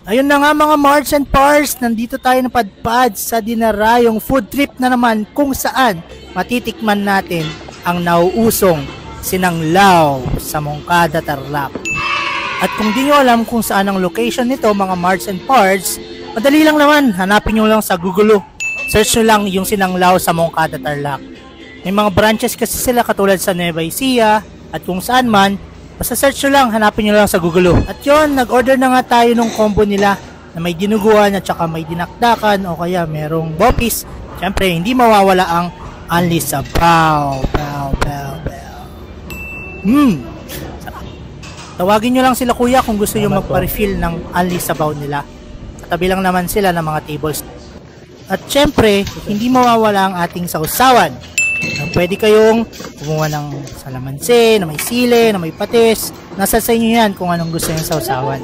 Ayun na nga mga Marts and Pars, nandito tayo napadpad sa dinarayong food trip na naman kung saan matitikman natin ang nauusong sinanglaw sa Moncada, Tarlac. At kung di nyo alam kung saan ang location nito mga Marts and Pars, madali lang naman, hanapin nyo lang sa Google. Search nyo lang yung sinanglaw sa Moncada, Tarlac. May mga branches kasi sila katulad sa Nueva Ecija at kung saan man. Basta search nyo lang, hanapin nyo lang sa Google. At yun, nag-order na nga tayo ng combo nila na may dinuguan at saka may dinakdakan o kaya merong bopis. Siyempre, hindi mawawala ang Unli Sabaw. Sarap. Tawagin nyo lang sila kuya kung gusto nyo magpa-refill ng Unli Sabaw nila. Katabi lang naman sila ng mga tables. At siyempre, hindi mawawala ang ating sausawan. Pwede kayong kumuha ng salamansi, na may sile, na may patis. Nasa sa inyo yan kung anong gusto yung sausawan.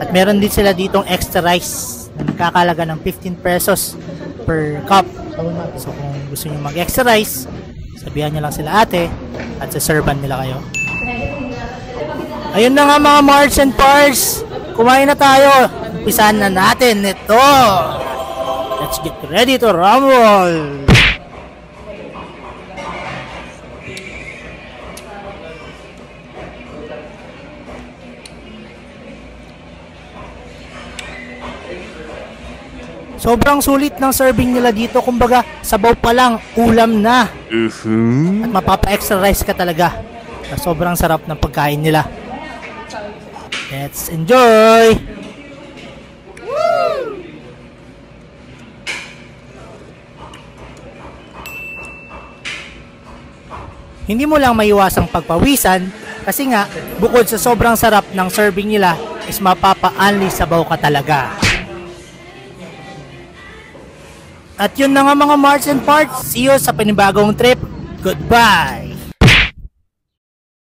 At meron din sila ditong extra rice na nakakalaga ng 15 pesos per cup. So kung gusto nyo mag-extra rice, sabihan nyo lang sila ate at saserban nila kayo. Ayun na nga mga Marts and Pars, kumain na tayo. Umpisahan na natin ito. Let's get ready to rumble. Sobrang sulit ng serving nila dito. Kumbaga, sabaw pa lang, ulam na. At mapapa-extra rice ka talaga. Sobrang sarap ng pagkain nila. Let's enjoy! Hindi mo lang maiwasang pagpawisan kasi nga, bukod sa sobrang sarap ng serving nila, is mapapa-unli sabaw ka talaga. At yun na nga mga Marts and Parts. See you sa panibagong trip. Goodbye!